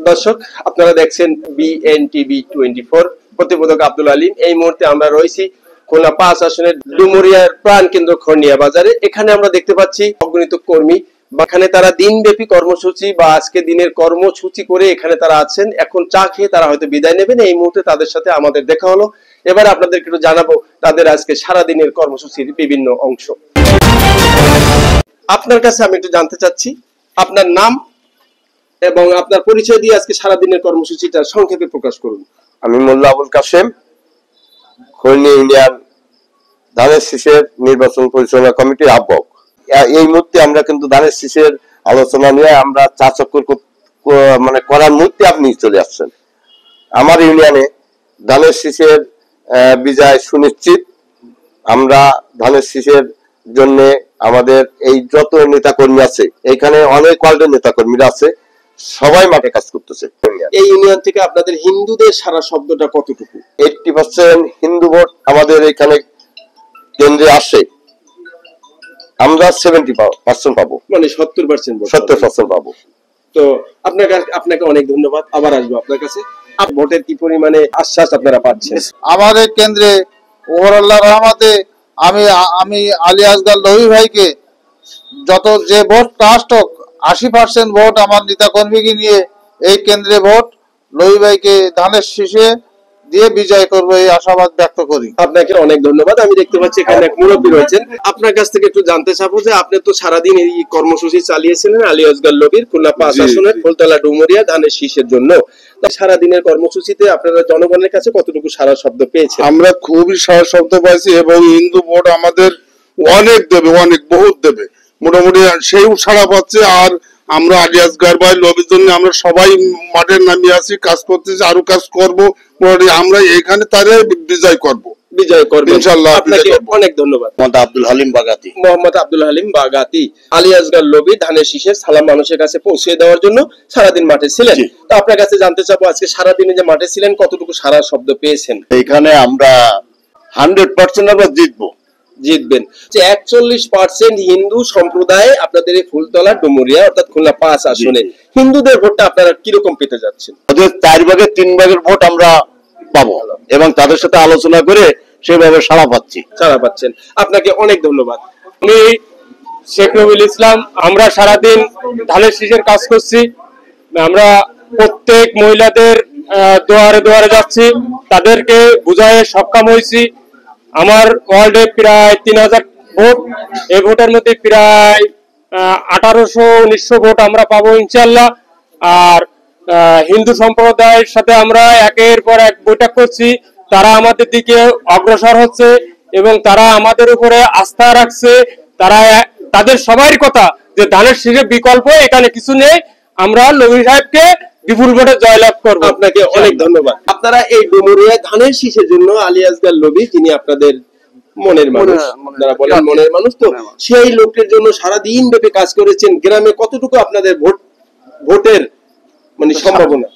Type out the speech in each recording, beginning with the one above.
দর্শক আপনারা দেখছেন বিএনটিভি 24 প্রতিবেদক আব্দুল আলিম। এই মুহূর্তে আমরা রয়েছি খুলনা ৫ আসনের ডুমুরিয়ার প্রাণ কেন্দ্র খড়নিয়া বাজারে। এখানে আমরা দেখতে পাচ্ছি অগণিত কর্মী, এখানে তারা দিনব্যাপী কর্মসূচি বা আজকে দিনের কর্মসূচি করে এখানে তারা আছেন। এখন চা খেয়ে তারা হয়তো বিদায় নেবেন। এই মুহূর্তে তাদের সাথে আমাদের দেখা হলো। এবার আপনাদেরকে একটু জানাবো তাদের আজকে সারা দিনের কর্মসূচির বিভিন্ন অংশ। আপনার কাছে আমি একটু জানতে চাচ্ছি আপনার নাম এবং আপনার পরিচয় দিয়ে আজকে সারা দিনের কর্মসূচিটা সংক্ষেপে প্রকাশ করুন। আমি মোল্লা আবুল কাশেম, খড়নি ইউনিয়ন ধানের শীষের নির্বাচন পরিচালনা কমিটির আহ্বায়ক। এই মুহূর্তে আমরা কিন্তু ধানের শীষের আলোচনা নিয়ে আমরা চা চক্কর করার মুহূর্তে আপনি চলে আসছেন। আমার ইউনিয়নে ধানের শীষের বিজয় সুনিশ্চিত। আমরা ধানের শীষের জন্য আমাদের এই যত নেতা কর্মী আছে, এখানে অনেক ওয়ার্ডের নেতা কর্মীরা আছে, সবাই মাঠে কাজ করতেছে। এই ইউনিয়ন থেকে আপনাদের হিন্দুদের সারা শব্দটা কতটুকু? 80% হিন্দু ভোট আমাদের এখানে কেন্দ্রে আসে। আমরা 70% পাবো, মানে 70% 70% পাবো। তো আপনাকে অনেক ধন্যবাদ। আবার আসবো আপনার কাছে। ভোটের কি পরিমাণে আশ্বাস আপনারা পাচ্ছেন? আমাদের কেন্দ্রে ওমর রহমতে আমি আলী আসগার লহি ভাইকে যে ভোট কাস্ট হোক 80% ভোট আমার নেতা কর্মীকে নিয়ে এই কেন্দ্রে ভোট লহি ভাইকে ধানের শীষে দিয়ে বিজয় করব এই আশাবাদ ব্যক্ত করি। আপনাকে অনেক ধন্যবাদ। আমি দেখতে পাচ্ছি এখানে এক মুরব্বী রয়েছেন। আপনার কাছ থেকে একটু জানতে চাবো যে আপনি তো সারাদিন এই কর্মসূচি চালিয়েছিলেন আলী আসগার লবির খুলনা ৫ আসনের ফুলতলা ডুমুরিয়া ধানের শীষের জন্য। সারাদিনের কর্মসূচিতে আপনারা জনগণের কাছে কতটুকু সারা শব্দ পেয়েছেন? আমরা খুবই সারা শব্দ পাইছি এবং হিন্দু ভোট আমাদের অনেক দেবে, অনেক বহুত দেবে, মোটামুটি সেই সারা পাচ্ছে। আর আমরা আলী আসগার ভাই লবির জন্য আমরা সবাই মাঠে নামিয়ে আছি, কাজ করতেছি, আরো কাজ করবো। আমরা এখানে তারে বিজয় করব ইনশাআল্লাহ। আপনাকে অনেক ধন্যবাদ। মোহাম্মদ আব্দুল হালিম বাগাতি। মোহাম্মদ আব্দুল হালিম বাগাতি আলী আসগার লবি ধানের শীষের সালাম মানুষের কাছে পৌঁছে দেওয়ার জন্য সারাদিন মাঠে ছিলেন। তো আপনার কাছে জানতে চাবো আজকে সারাদিনে যে মাঠে ছিলেন কতটুকু সারা শব্দ পেয়েছেন? এখানে আমরা 100% আমরা জিতবেন। যে 41% হিন্দু সম্প্রদায় আপনাদের এই ফুলতলা ডুমুরিয়া অর্থাৎ খুলনা ৫ আসনে হিন্দুদের ভোটটা আপনারা কিরকম পেতে যাচ্ছেন? 4 ভাগের 3 ভাগের ভোট আমরা পাবো এবং তাদের সাথে আলোচনা করে সেভাবে সাড়া পাচ্ছেন। আপনাকে অনেক ধন্যবাদ। আমি শেখ রবিউল ইসলাম। আমরা সারাদিন ধানের শীষের কাজ করছি। আমরা প্রত্যেক মহিলাদের দুয়ারে দুয়ারে যাচ্ছি, তাদেরকে বুঝায় সক্ষম হয়েছি। আমার ওয়ার্ল্ডে প্রায় 3000 ভোট, এই ভোটের মধ্যে প্রায় 1800-1900 ভোট আমরা পাবো ইনশাল্লাহ। আর হিন্দু সম্প্রদায়ের সাথে আমরা একের পর এক বৈঠক করছি, তারা আমাদের দিকে অগ্রসর হচ্ছে এবং তারা আমাদের উপরে আস্থা রাখছে। তাদের সবার কথা যে ধানের শীষের বিকল্প এখানে কিছু নেই, আমরা লবি সাহেবকে বিপুল ভোটে জয়লাভ করবো। আপনাকে অনেক ধন্যবাদ। আপনারা এই ডুমুরিয়া ধানের শীষের জন্য আলী আসগার লবি, তিনি আপনাদের মনের মানুষ, যারা বলেন মনের মানুষ, তো সেই লোকের জন্য সারাদিন ব্যাপী কাজ করেছেন। গ্রামে কতটুকু আপনাদের ভোটের মানে সম্ভাবনা?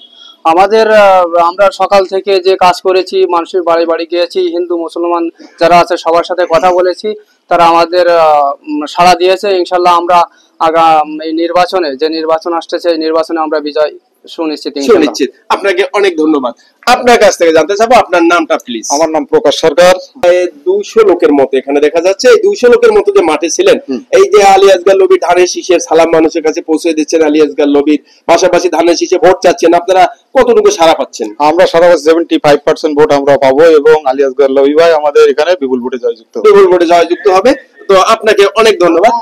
আমরা সকাল থেকে যে কাজ করেছি, মানুষের বাড়ি বাড়ি গিয়েছি, হিন্দু মুসলমান যারা আছে সবার সাথে কথা বলেছি, তারা আমাদের সাড়া দিয়েছে। ইনশাল্লাহ আমরা এই নির্বাচনে যে নির্বাচন আসতেছে এই নির্বাচনে আমরা বিজয় সুনিশ্চিত। আপনাকে অনেক ধন্যবাদ। আপনার কাছ থেকে জানতে চাবো আপনার নামটা প্লিজ। আমার নাম প্রকাশ সরকার। 200 লোকের মতো এখানে দেখা যাচ্ছে। এই 200 লোকের মতো যে মাঠে ছিলেন, এই যে আলী আসগার লবির ধানের শীষের সালাম মানুষের কাছে পৌঁছে দিচ্ছেন, আলী আসগার লবির পাশাপাশি ধানের শীষে ভোট চাচ্ছেন, আপনারা কতটুকু সারা পাচ্ছেন? আমরা সারা 75% ভোট আমরা পাবো এবং আলী আসগার লবি ভাই আমাদের এখানে বিপুল ভোটে জয়যুক্ত হবে। তো আপনাকে অনেক ধন্যবাদ।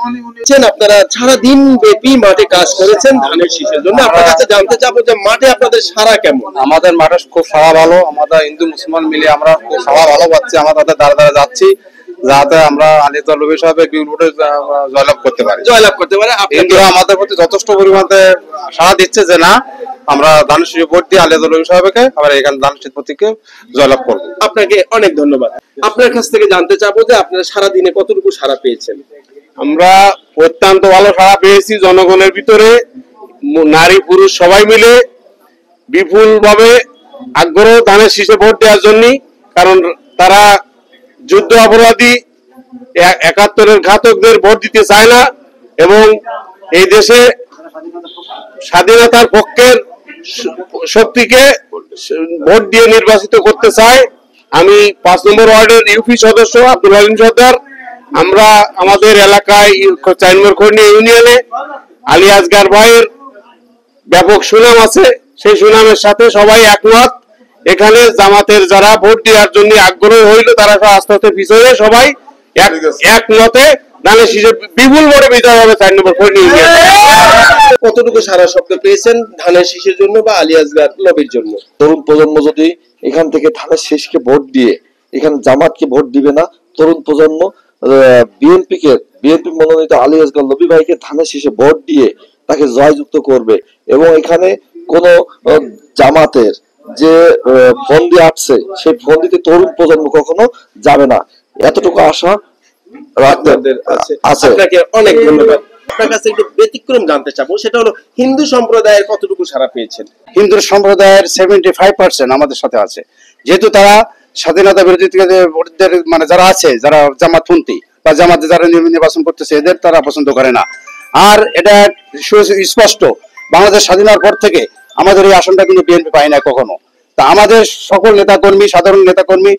আপনারা সারাদিন ব্যাপী মাঠে কাজ করেছেন ধানের শীষের জন্য। আপনার কাছে জানতে চাবো যে মাঠে আপনাদের সারা কেমন? আমাদের মাঠে খুব সারা ভালো। আমাদের হিন্দু মুসলমান মিলে আমরা খুব সারা ভালো পাচ্ছি। আমরা তাদের দ্বারা দ্বারা যাচ্ছি যাতে আমরা আলী আসগার লবি সাহেবের বিপুল ভোটে জয়লাভ করতে পারি। হিন্দুরা আমাদের প্রতি যথেষ্ট পরিমাণে সাড়া দিচ্ছে যে না, আমরা ধানের শীষে ভোট দিয়ে আলী আসগার লবি সাহেবকে আমরা এখানে ধানের শীষ প্রতীকে জয়লাভ করবো। আপনাকে অনেক ধন্যবাদ। আপনার কাছ থেকে জানতে চাবো যে আপনারা সারাদিনে কতটুকু সারা পেয়েছেন? আমরা অত্যন্ত ভালো সাড়া পেয়েছি। জনগণের ভিতরে নারী পুরুষ সবাই মিলে বিপুল ভাবে আগ্রহ ধানের শীষে ভোট দেওয়ার জন্য, কারণ তারা যুদ্ধ অপরাধী 71-এর ঘাতকদের ভোট দিতে চায় না এবং এই দেশে স্বাধীনতার পক্ষের শক্তিকে ভোট দিয়ে নির্বাচিত করতে চাই। আমি 5 নম্বর ওয়ার্ডের ইউপি সদস্য আব্দুল আলিম সর্দার। আমরা আমাদের এলাকায় 4 নম্বর খর্নিয়া ইউনিয়নে আলী আসগার ভাইয়ের ব্যাপক সুনাম আছে, সেই সুনামের সাথে সবাই একমত। এখানে জামাতের যারা ভোট দেওয়ার জন্য আগ্রহী হইল তারা আস্তে আস্তে পিছনে সবাই একমতে ধানের শীষে বিপুল ভোটে বিজয় হবে 4 নম্বর খর্নিয়া ইউনিয়নে। কতটুকু সারা শব্দ পেয়েছেন ধানের শীষের জন্য বা আলী আসগার লবির জন্য? তরুণ প্রজন্ম যদি এখান থেকে ধানের শীষকে ভোট দিয়ে, এখানে জামাতকে ভোট দিবে না, তরুণ প্রজন্ম বিএনপি মনোনীত আলী আসগার লবি ভাইকে ধানের শীষে ভোট দিয়ে তাকে জয়যুক্ত করবে। এবং এখানে কোন জামাতের যে ফন্দি আসছে সেই ফন্দিতে তরুণ প্রজন্ম কখনো যাবে না, এতটুকু আশা আছে। আপনাকে অনেক ধন্যবাদ। আপনার কাছে একটু ব্যতিক্রম জানতে চাবো, সেটা হলো হিন্দু সম্প্রদায়ের কতটুকু সাড়া পেয়েছেন? হিন্দু সম্প্রদায়ের 75% আমাদের সাথে আছে, যেহেতু তারা স্বাধীনতা বিরোধী ভোটদের মানে যারা আছে, যারা জামাতপন্থী বা জামাতে যারা নির্বাচন করতেছে এদের তারা পছন্দ করে না। আর এটা স্পষ্ট, বাংলাদেশ স্বাধীন হওয়ার পর থেকে আমাদের এই আসনটা কিন্তু বিএনপি পায় না কখনো। তা আমাদের সকল নেতাকর্মী, সাধারণ নেতাকর্মী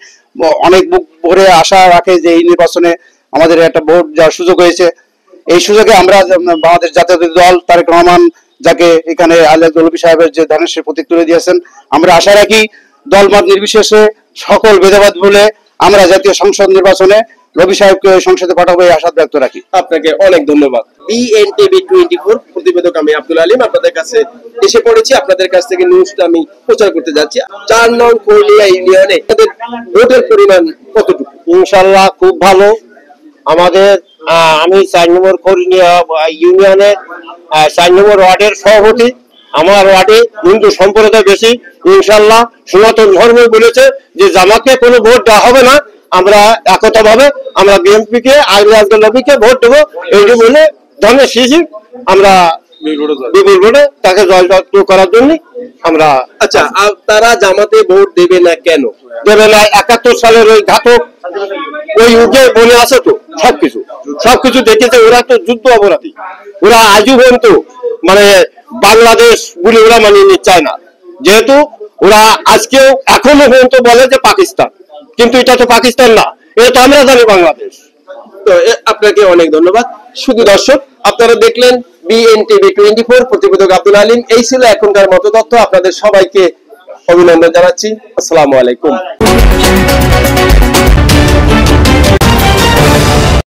অনেক বুক ভরে আশা রাখে যে এই নির্বাচনে আমাদের একটা ভোট যাওয়ার সুযোগ হয়েছে। এই সুযোগে আমরা বাংলাদেশ জাতীয়তাবাদী দল তারেক রহমান, যাকে এখানে আলী আসগার লবি সাহেবের যে ধানের শীষে প্রতীক তুলে দিয়েছেন, আমরা আশা রাখি দলমত নির্বিশেষে সকল ভেদাভেদ ভুলে আমরা জাতীয় সংসদ নির্বাচনে লবি সাহেবকে সংসদে পাঠাবো এই আশা ব্যক্ত রাখি। আপনাকে অনেক ধন্যবাদ। বিএনটিভি 24 প্রতিবেদক আমি আব্দুল আলিম আপনাদের কাছে এসে পড়েছি। আপনাদের কাছ থেকে নিউজটা আমি প্রচার করতে যাচ্ছি। 4 নং খর্নিয়া ইউনিয়নে তাদের ভোটের পরিমাণ কতটুকু? ইনশাআল্লাহ খুব ভালো। আমাদের আমি 4 নম্বর খর্নিয়া ইউনিয়নের 4 নম্বর ওয়ার্ডের সভাপতি। আমার ওয়ার্ডে হিন্দু সম্প্রদায় বেশি। ইনশাআল্লাহ সনাতন ধর্ম বলেছে যে জামাতকে কোনো ভোট দেওয়া হবে না, আমরা একতাভাবে আমরা বিএনপি কে আলী আসগার লবিকে ভোট দেবো। এইটি বলে ধানের শীষে আমরা বিপুল ভোটে তাকে জয়যুক্ত করার জন্য আমরা। আচ্ছা, তারা জামাতে ভোট দেবে না কেন? দেবে না 71 সালের ওই ঘাতক ওই যুগে বলে আছে তো সবকিছু দেখেছে। ওরা তো যুদ্ধ অপরাধী, ওরা আজীবন তো মানে বাংলাদেশ বলে ওরা মানিয়ে নিতে চায় না, যেহেতু ওরা আজকেও এখনো পর্যন্ত বলে যে পাকিস্তান, কিন্তু এটা তো পাকিস্তান না, এটা তো আমরা জানি বাংলাদেশ। তো আপনাকে অনেক ধন্যবাদ। শুধু দর্শক, আপনারা দেখলেন বিএনটিভি 24 প্রতিবেদক আব্দুল আলিম। এই ছিল এখনকার মতো তথ্য। আপনাদের সবাইকে অভিনন্দন জানাচ্ছি। আসসালামু আলাইকুম।